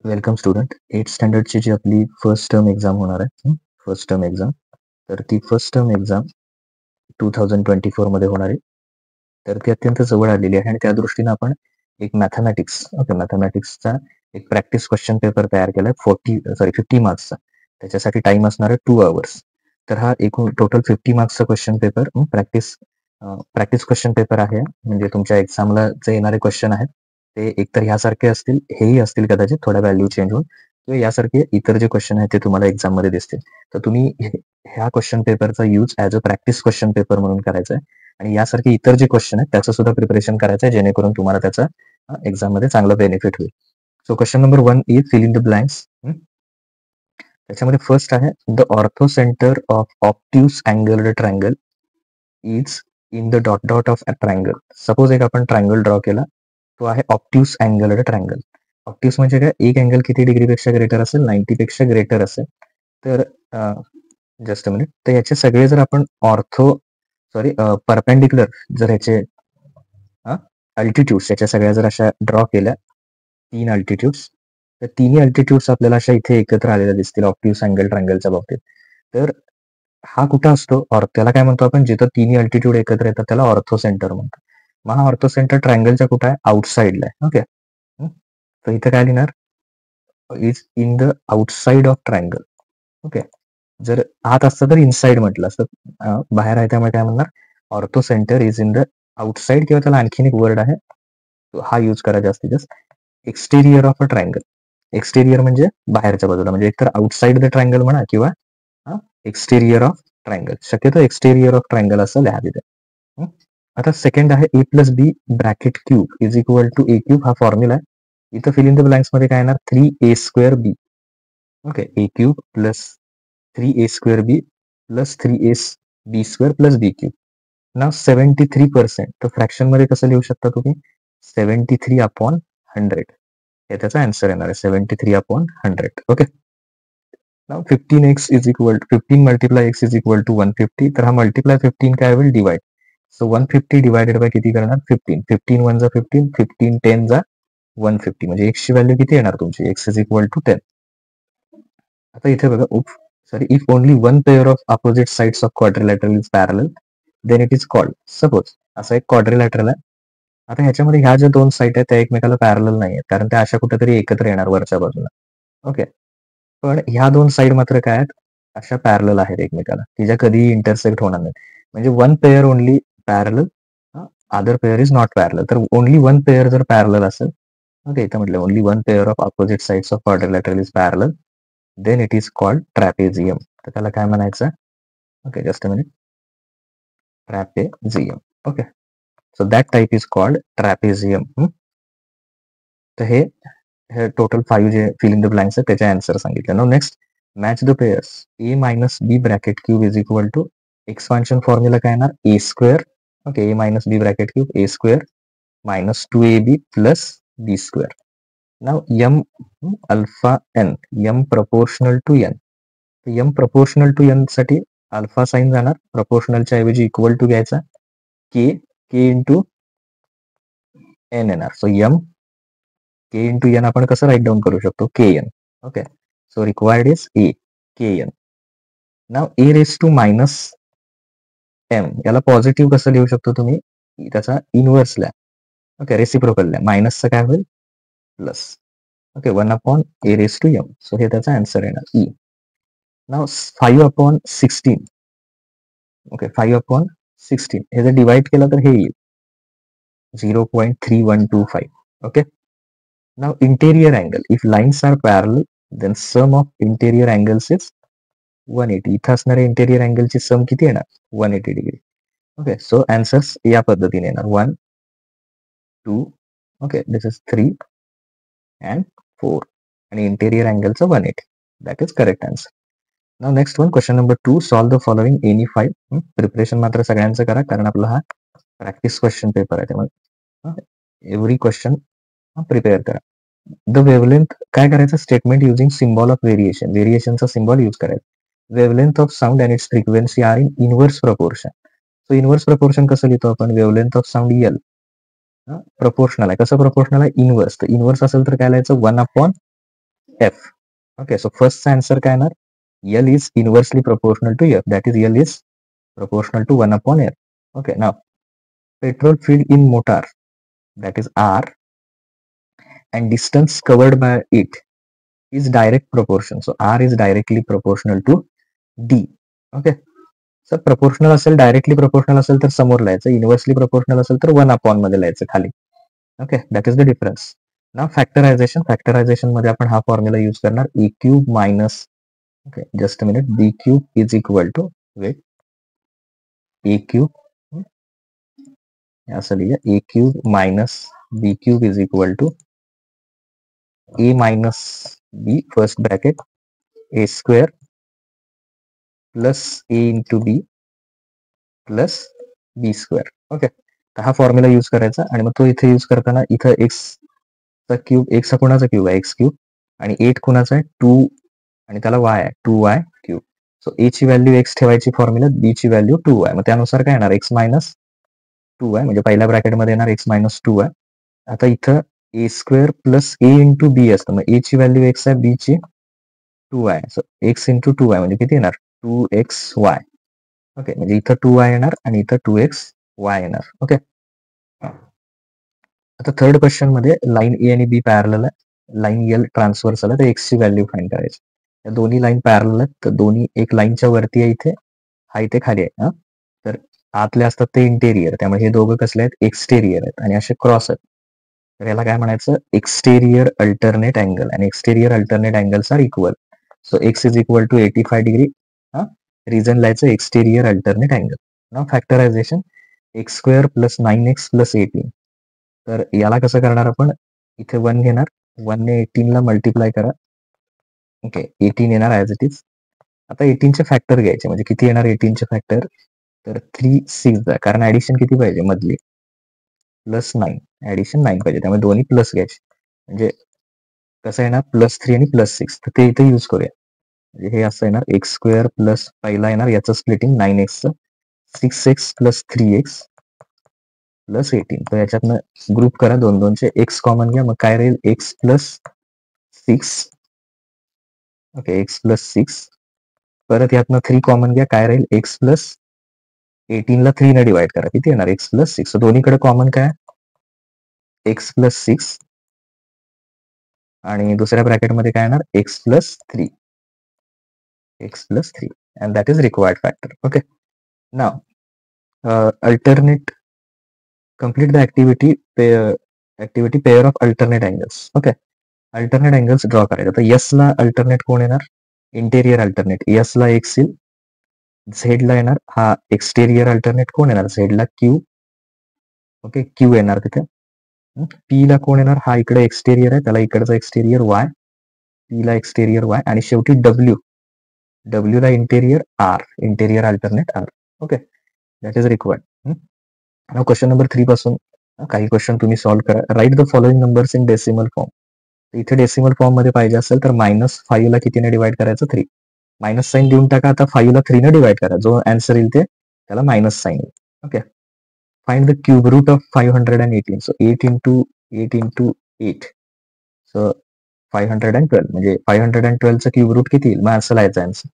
Welcome student. 8th स्टँडर्डची जी आपली first term exam होणार आहे, फर्स्ट टर्म एक्झाम, तर ती फर्स्ट टर्म एक्झाम 2024 मध्ये होणार आहे. तर ती अत्यंत जवळ आलेली आहे आणि त्या दृष्टीनं आपण एक मॅथमॅटिक्सचा एक प्रॅक्टिस क्वेश्चन पेपर तयार केलाय 50 मार्क्सचा. त्याच्यासाठी टाइम असणार आहे 2 आवर्स. तर हा एकूण टोटल 50 मार्क्सचा question paper practice practice question paper आहे. म्हणजे तुमच्या एक्झामला जे येणारे क्वेश्चन आहेत ते एकतर ह्यासारखे असतील, हेही असतील कदाचित, थोड्या व्हॅल्यू चेंज होऊन, किंवा यासारखे इतर जे क्वेश्चन आहेत ते तुम्हाला एक्झाममध्ये दिसतील. तर तुम्ही ह्या क्वेश्चन पेपरचा use as a practice question paper म्हणून करायचा आहे आणि यासारखे इतर जे क्वेश्चन आहेत त्याचं सुद्धा प्रिपरेशन करायचं आहे, जेणेकरून तुम्हाला त्याचा एक्झाममध्ये चांगला बेनिफिट होईल. So question number 1 is fill in the blanks. त्याच्यामध्ये फर्स्ट आहे the orthocentre of obtuse angled triangle is in the dot dot of a triangle. Suppose एक आपण ट्रायंगल ड्रॉ केला, तो आहे ऑप्ट्यूस अँगल्ड ट्रायंगल. ऑप्ट्यूस म्हणजे काय? एक अँगल किती डिग्रीपेक्षा ग्रेटर असेल? 90 पेक्षा ग्रेटर असेल. तर जस्ट अ मिनिट. तर याचे सगळे जर आपण परपेंडिक्युलर जर ह्याचे अल्टिट्यूड्स याच्या सगळ्या जर अशा ड्रॉ केल्या, 3 अल्टिट्यूड्स, तर तिन्ही अल्टिट्यूड्स आपल्याला अशा इथे एकत्र आलेल्या दिसतील ऑप्ट्यूस अँगल ट्रायंगलच्या बाबतीत. तर हा कुठं असतो? त्याला काय म्हणतो आपण? जिथं तिन्ही अल्टिट्यूड एकत्र येतात त्याला ऑर्थो सेंटर म्हणतो. मग हा ऑर्थो सेंटर ट्रायंगलच्या कुठं आहे? आउटसाइडला आहे. ओके. तर इथे काय लिहिणार? Is in the outside of triangle. Okay. जर आत असतं तर इनसाइड म्हटलं असतं. बाहेर आहे त्यामुळे काय म्हणणार? Ortho centre is in the outside, किंवा त्याला आणखीन एक वर्ड आहे, हा यूज करा जास्तीत जास्त. Exterior of a triangle. Exterior म्हणजे बाहेरच्या बाजूला, म्हणजे एकतर आउटसाइड द ट्रायंगल म्हणा किंवा एक्सटेरियर ऑफ ट्रायंगल. शक्यतो एक्सटेरियर ऑफ ट्रायंगल असं लिहा तिथे. आता सेकंड आहे A plus B bracket cube is equal to A cube. हा फॉर्म्युला आहे. इथं फिल इन द ब्लँक्स मध्ये काय येणार? 3a² बी. ओके. ए क्यूब प्लस 3a² बी प्लस 3ab² प्लस बी क्यूब. ना 73%. तर फ्रॅक्शन मध्ये कसं लिहू शकता तुम्ही? 73/100 हे त्याचा आन्सर येणार आहे. 73/100. Okay. Now 15x is equal to 15 multiply x is equal to 150. तर हा मल्टिप्लाय 15 काय होईल? डिवाइड. सो 150 डिवायडेड बाय किती करणार? 15. 15 1 जा 15, 15 10 जा 150. म्हणजे x ची व्हॅल्यू किती येणार तुमची? x is equal to 10. आता इथे बघा, if only one pair of opposite sides of quadrilateral is parallel then it is called. Suppose असा एक क्वाड्रिलॅटरल आहे. आता ह्याच्यामध्ये ह्या ज्या दोन साईड आहेत त्या एकमेकाला पॅरलल नाही आहेत, कारण त्या अशा कुठेतरी एकत्र येणार वरच्या बाजूला. ओके. पण ह्या दोन साईड मात्र काय आहेत? अशा पॅरलल आहेत एकमेकाला, की ज्या कधीही इंटरसेक्ट होणार नाहीत. म्हणजे one pair only parallel, other pair is not parallel. तर ओनली वन पेअर जर पॅरलल असेल, ओके, इथं म्हटलं only one pair of opposite sides of quadrilateral is parallel then it is called trapezium. तर त्याला काय म्हणायचं? Okay, just a minute. Trapezium. Okay. So that type is called trapezium. तर हे टोटल 5 जे फिल इन द ब्लँक्स आहेत त्याचे answer सांगितले. No next, match the pairs A minus B bracket cube is equal to expansion formula काय येणार? A square. Okay. A minus B bracket cube A square minus 2ab plus B square. Now M alpha N, M proportional to N. M proportional to N साठी alpha sign जाणार, प्रपोर्शनलच्या ऐवजी equal to घ्यायचा, K K into N येणार. So M K into N आपण कसं right down करू शकतो? K N. Okay. So required is A K N. Now A raise to minus M, याला पॉझिटिव्ह कसं लिहू शकतो तुम्ही? त्याचा इनव्हर्स ल्या. ओके. रेसिप्रोकल ल्या. मायनसचं काय होईल? प्लस. ओके. 1/ए रेस टू एम. सो हे त्याचा आन्सर येणार ई. नाव 5/16. ओके. 5/16 हे जर डिवाइड केलं तर हे येईल 0.3125. Okay. Now interior angle. If lines are parallel, then sum of interior angles is 180. इथं असणाऱ्या इंटेरियर अँगलची सम किती येणार? 180 डिग्री. ओके. सो आन्सर्स या पद्धतीने येणार 1, 2, ओके, दिस इज 3 अँड 4. आणि इंटेरियर अँगलचं 180. That is correct answer. Now next one, question number 2. Solve the following any 5. Preparation मात्र सगळ्यांचं करा, कारण आपला हा प्रॅक्टिस क्वेश्चन पेपर आहे, त्यामुळे एव्हरी क्वेश्चन प्रिपेअर करा. द वेवलेंथ काय करायचं? Statement using symbol of variation. व्हेरिएशनचा सिम्बॉल यूज करायचा. Wavelength of sound and its frequency are in inverse proportion. So inverse proportion कसं लिहितो आपण? Wavelength of sound L proportional आहे. कसं प्रपोर्शनल आहे? इनव्हर्स. तर इनव्हर्स असेल तर काय लिहायचं? 1/. एफ. ओके, सो फर्स्टचा आन्सर काय येणार? L is inversely proportional to F, that is L is proportional to 1 upon air. Okay, now petrol filled in motor, that is R, and distance covered by it is direct proportion. So R is directly proportional to D. Okay, so proportional असेल, directly proportional असेल तर समोर लिहायचं, inversely proportional असेल तर 1 upon मध्ये लिहायचं खाली. Okay, that is the difference. ना फॅक्टरायझेशन मध्ये आपण हा फॉर्म्युला यूज करणार, A cube minus, okay just a minute, B cube is equal to, wait, A cube असं लिहिया, A cube minus B cube is equal to A minus B first bracket A square plus A into B plus B square. Okay, तर हा formula use करायचा आणि मग तो इथे use करताना इथं एक्स चा क्यूब, एक्स हा कोणाचा क्यूब आहे, एक्स क्यूब, आणि 8 कोणाचा आहे, 2, आणि त्याला वाय आहे, 2y क्यूब. सो ए ची व्हॅल्यू एक्स ठेवायची फॉर्म्युला, बी ची व्हॅल्यू 2y, मग त्यानुसार काय येणार, एक्स मायनस 2y, म्हणजे पहिल्या ब्रॅकेटमध्ये येणार एक्स मायनस 2y. आता इथं ए स्क्वेअर प्लस ए इंटू बी असतं, मग ए ची व्हॅल्यू एक्स आहे, बी ची 2y, so x into 2y म्हणजे किती येणार, 2xy. ओके, म्हणजे इथं 2y येणार आणि इथं 2xy येणार. ओके, आता थर्ड क्वेश्चन मध्ये लाईन ए आणि बी पॅरलल आहे, लाईन एल ट्रान्सव्हर्सल आहे, तर एक्स ची व्हॅल्यू फाइंड करायची. या दोन्ही लाईन पॅरलल आहेत, तर दोन्ही एक लाईनच्या वरती आहे इथे, हा इथे खाली आहे. तर आतले असतात ते इंटेरियर, त्यामुळे हे दोघं कसले आहेत, एक्सटेरियर आहेत, आणि असे क्रॉस आहेत. तर याला काय म्हणायचं, एक्सटेरियर अल्टरनेट अँगल, आणि exterior alternate angles are equal. So X is equal to 85 degree. Reason लिहायचं exterior alternate angle. Now factorisation, X square plus 9x plus 18. तर याला कसं करणार आपण, इथे 1 घेणार, 1 ने 18 ला मल्टिप्लाय करा. ओके, 18 येणार ॲज इट इज. आता 18 चे फॅक्टर घ्यायचे, म्हणजे किती येणार 18 चे फॅक्टर, तर 3 6, कारण ऍडिशन किती पाहिजे मधली, प्लस 9, ऍडिशन 9 पाहिजे, त्यामुळे दोन्ही प्लस घ्यायचे. म्हणजे कसं येणार, +3 आणि +6, तर ते इथे यूज करूया. म्हणजे हे असं येणार, एक्स स्क्वेअर प्लस पहिला येणार याचं splitting 9x, 6x plus 3x plus 18. तर याच्यातनं ग्रुप करा, 2 एक्स कॉमन घ्या, मग काय राहील, x plus 6. Okay, x plus 6, परत यातनं 3 कॉमन घ्या, काय राहील, एक्स प्लस 18 ला 3 ने डिवाइड करा, किती येणार, एक्स प्लस 6. दोन्हीकडे कॉमन काय, एक्स प्लस 6, आणि दुसऱ्या ब्रॅकेटमध्ये काय येणार, x plus 3, x plus 3, and that is required factor. Okay, now alternate, complete the activity pair of alternate angles. Okay, alternate angles draw करायचे. तर एस ला अल्टरनेट कोण येणार, इंटेरियर अल्टरनेट, एस ला एक्स येईल, झेड ला येणार हा एक्सटेरियर अल्टरनेट कोण येणार, झेड ला क्यू. ओके, क्यू येणार तिथे. पी ला कोण येणार, हा इकडे एक्सटेरियर आहे, त्याला इकडचा एक्सटेरियर वाय, पी ला एक्सटेरियर वाय, आणि शेवटी डब्ल्यू, डब्ल्यू ला interior R, interior alternate R. Okay, that is required. Question number 3 पासून काही क्वेश्चन तुम्ही सॉल्व्ह करा. Write the following numbers in decimal form. इथे डेसिमल फॉर्म मध्ये पाहिजे असेल तर -5 ला कितीने डिवाइड करायचं, 3. मायनस साईन देऊन टाका, आता 5 ला 3 ने डिवाइड करा, जो आन्सर येईल ते त्याला मायनस साईन येईल. Okay, find the cube root of 518. So 8 into 8 into 8, so 512, म्हणजे 512 चं क्यूब रूट किती येईल, मग असं लिहायचं answer,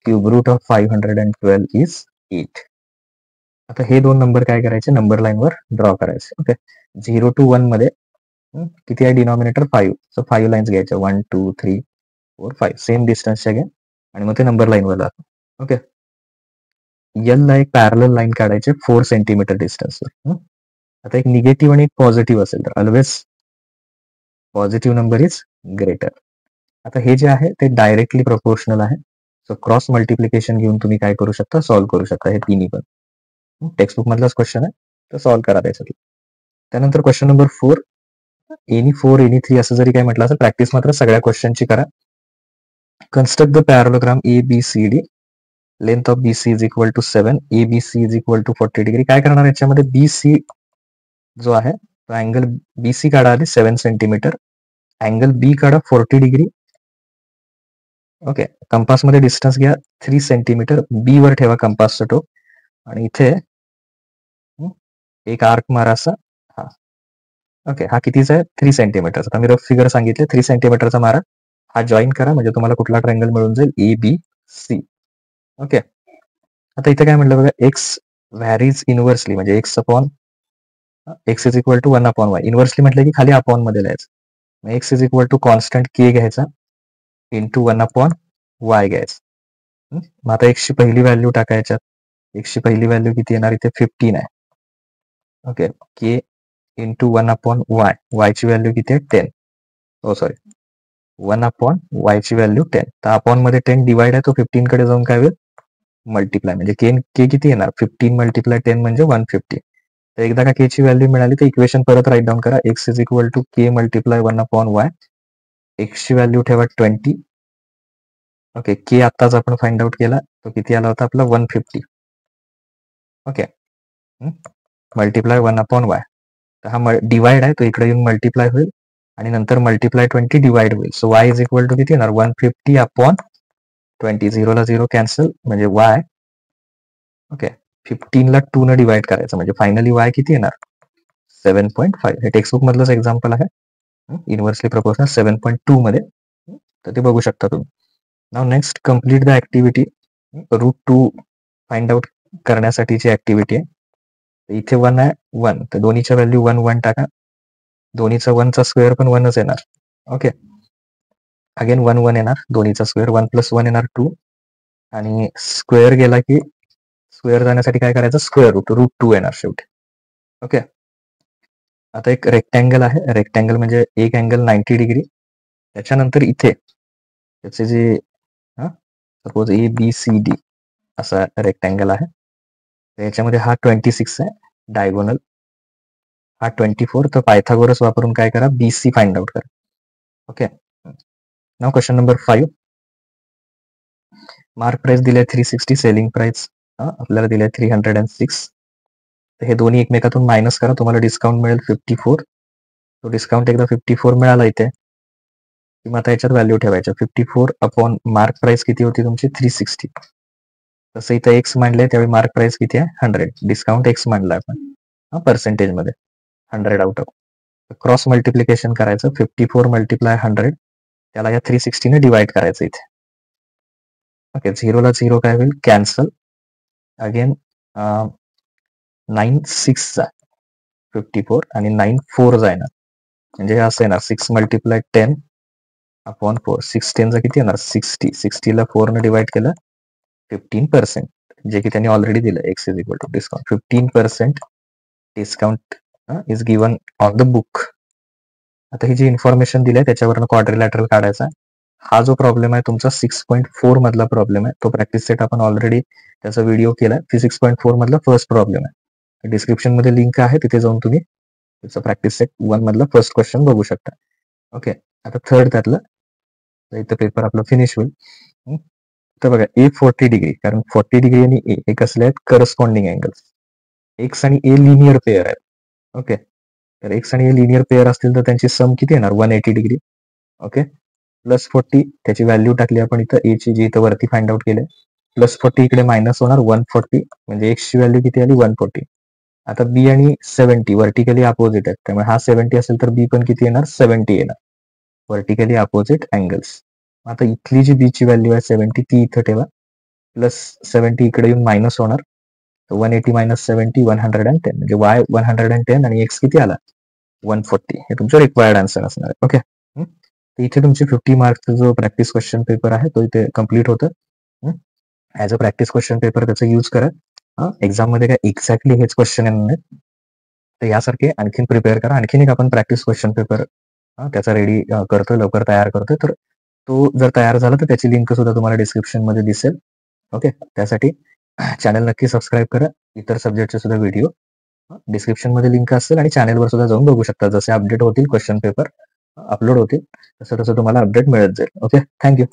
cube root of 512 is 8. आता हे दोन नंबर काय करायचे, नंबर लाईनवर ड्रॉ करायचे. ओके, 0 to 1 मध्ये किती आहे, डिनॉमिनेटर 5, सो 5 लाईन्स घ्यायच्या, 1 2 3 4 5, सेम डिस्टन्सच्या घ्या, आणि मग ते नंबर लाईनवर जातात. ओके, एल ला एक पॅरलल लाईन काढायचे 4 सेंटीमीटर डिस्टन्सवर. आता एक निगेटिव्ह आणि एक पॉझिटिव्ह असेल तर always positive number is greater. आता हे जे आहे ते डायरेक्टली प्रोपोर्शनल आहे, सो क्रॉस मल्टिप्लिकेशन घेऊन तुम्ही काय करू शकता, सॉल्व्ह करू शकता हे तिन्ही पण. टेक्स्टबुक मधलाच क्वेश्चन आहे, तर सॉल्व्ह करा त्याच्यातलं. त्यानंतर क्वेश्चन नंबर 4, एनी 4 एनी 3 असं जरी काय म्हटलं असेल, प्रॅक्टिस मात्र सगळ्या क्वेश्चनची करा. Construct the parallelogram A B C D, length of B C is equal to 7, A B C is equal to 40 degree. काय करणार याच्यामध्ये, बी सी जो आहे तो अँगल बी सी काढा आधी 7 सेंटीमीटर, अँगल बी काढा 40 डिग्री. ओके, कंपास मध्ये डिस्टन्स घ्या 3 सेंटीमीटर, बी वर ठेवा कंपासचं टोक, आणि इथे एक आर्क मारा असा. हा, ओके, हा कितीचा आहे, 3 सेंटीमीटर. आता मी रफ फिगर सांगितले, 3 सेंटीमीटरचा मारा हा जॉईन करा म्हणजे तुम्हाला कुठला ट्रायंगल मिळून जाईल, ABC. ओके. आता इथे काय म्हटलं बघा, एक्स व्हॅरीज इनव्हर्सली म्हणजे X is equal to 1/y. Inversely म्हटलं की खाली अपॉन मध्ये लिहायचं. X is equal to constant K घ्यायचा इंटू 1/y घ्यायचं. मग आता एक्सची पहिली व्हॅल्यू टाकायच्यात. एक्सची पहिली व्हॅल्यू किती येणार, इथे 15 आहे. ओके. के इंटू 1/y. वायची व्हॅल्यू किती आहे, 10. ओ सॉरी, 1/y ची व्हॅल्यू 10. तर अपॉन मध्ये 10 डिवाइड आहे, तो 15 कडे जाऊन काय होईल, मल्टिप्लाय. म्हणजे के किती येणार, 15 मल्टिप्लाय 10 म्हणजे 150. तर एकदा का के ची व्हॅल्यू मिळाली तर इक्वेशन परत राईट डाऊन करा. X is equal to K multiply 1/y. एक्सची व्हॅल्यू ठेवा 20. ओके. के आत्ताच आपण फाइंड आउट केला, तो किती आला होता आपला, 150. ओके. Multiply 1/y. तर हा डिवाइड आहे, तो इकडे येऊन मल्टिप्लाय होईल आणि नंतर मल्टिप्लाय 20 डिवाइड होईल. So Y is equal to किती येणार, 150/20. 0 ला 0 कॅन्सल म्हणजे वाय. ओके. 15 ला 2 न डिवाइड करायचं म्हणजे फायनली वाय किती येणार, 7.5. हे टेक्स्टबुक मधलंच एक्झाम्पल आहे, इनव्हर्सली प्रपोर्शनल 7.2 मध्ये. तर ते बघू शकता तुम्ही. Now next complete the activity. √2 find out करण्यासाठीची ऍक्टिव्हिटी आहे. इथे 1 आहे, 1. तर दोन्हीच्या व्हॅल्यू 1 1 टाका. दोन्हीचा 1चा स्क्वेअर पण 1च येणार. ओके. अगेन 1 1 येणार, दोन्हीचा स्क्वेअर 1 + 1 येणार 2. आणि स्क्वेअर गेला की स्क्वेअर जाण्यासाठी काय करायचं, स्क्वेअर √2 येणार शेवटी. ओके. आता एक रेक्टँगल आहे. रेक्टँगल म्हणजे एक अँगल 90 डिग्री. त्याच्यानंतर इथे त्याचे जे सपोज ABCD असा रेक्टँगल आहे. याच्यामध्ये हा 26 आहे डायगोनल, हा 24. तर पायथागोरस वापरून काय करा, BC फाइंड आउट करा. ओके. नाव क्वेश्चन नंबर 5. मार्क प्राइस दिले 360, सेलिंग प्राइस आपल्याला दिले 306. तर हे दोन्ही एकमेकातून मायनस करा, तुम्हाला डिस्काउंट मिळेल 54. तो डिस्काउंट एकदा 54 मिळाला इथे किंवा आता याच्यात व्हॅल्यू ठेवायच्या. 54 अपॉन मार्क प्राइस किती होती तुमची, 360. तसं इथं एक्स मांडले त्यावेळी मार्क प्राइस किती आहे, 100. डिस्काउंट एक्स मांडला आपण पर्सेंटेज मध्ये 100 आउट ऑफ. क्रॉस मल्टिप्लिकेशन करायचं, 54 मल्टिप्लाय 100, त्याला या 360 ने डिवाइड करायचं इथे. ओके. 0 ला 0 काय होईल, कॅन्सल. अगेन 9 6 जा 54 आणि 9 4 जा येणार, म्हणजे असं येणार 6 मल्टिप्लाय 10 अपॉन 4. 6 10 किती येणार, 60. 60 ला 4 ने डिवाइड केलं, 15%, जे की त्यांनी ऑलरेडी दिलं. X is equal to discount 15% discount is given on the book. आता ही जी इन्फॉर्मेशन दिली आहे त्याच्यावरनं क्वाड्रिलॅटरल काढायचा. हा जो प्रॉब्लेम आहे तुमचा 6.4 मधला प्रॉब्लेम आहे. तो प्रॅक्टिस सेट आपण ऑलरेडी त्याचा व्हिडिओ केला. 6.4 मधला फर्स्ट प्रॉब्लेम आहे. डिस्क्रिप्शन मध्ये लिंक आहे, तिथे जाऊन तुम्ही त्याचा प्रॅक्टिस सेट 1 मधला फर्स्ट क्वेश्चन बघू शकता. ओके. आता थर्ड त्यातलं, इथं पेपर आपला फिनिश होईल. तर बघा, A40 डिग्री, कारण 40 डिग्री आणि ए हे कसले आहेत, करस्पॉन्डिंग अँगल्स. एक्स आणि ए लिनियर पेअर आहेत. ओके. तर एक्स आणि ए लिनियर पेअर असतील तर त्यांची सम किती येणार, 180 डिग्री. ओके. प्लस 40 त्याची व्हॅल्यू टाकली आपण इथं, ए ची जी इथं वरती फाइंड आउट केली. प्लस 40 इकडे मायनस होणार, 140 म्हणजे एक्स ची व्हॅल्यू किती आली, 140. आता बी आणि 70 व्हर्टिकली अपोजिट आहेत, त्यामुळे हा 70 असेल तर बी पण किती येणार, 70 येणार. Vertically opposite angles. आता इथली जी बी ची व्हॅल्यू आहे 70, ती इथं ठेवा. प्लस 70 इकडे येऊन मायनस होणार, 180 मायनस 70 110, म्हणजे वाय 110 आणि एक्स किती आला, 140. हे तुमचं रिक्वायर्ड आन्सर असणार आहे. ओके. इथे तुमची 50 मार्क्सचा जो प्रॅक्टिस क्वेश्चन पेपर आहे तो इथे कम्प्लीट होतं. As a practice question paper त्याचा यूज करा. एक्झाम मध्ये काय एक्झॅक्टली हेच क्वेश्चन येणार नाही, तर यासारखे आणखीन प्रिपेअर करा. आणखीन एक आपण प्रॅक्टिस क्वेश्चन पेपर त्याचा रेडी करतोय, लवकर तयार करतोय. तर तो जर तयार झाला तर त्याची लिंक सुद्धा तुम्हाला डिस्क्रिप्शन मध्ये दिसेल. ओके. त्यासाठी चॅनल नक्की सबस्क्राईब करा. इतर सब्जेक्टचे सुद्धा व्हिडिओ डिस्क्रिप्शन मध्ये लिंक असेल आणि चॅनलवर सुद्धा जाऊन बघू शकता. जसे अपडेट होतील क्वेश्चन पेपर अपलोड होतील तसं तसं तुम्हाला अपडेट मिळत जाईल. ओके. थँक्यू.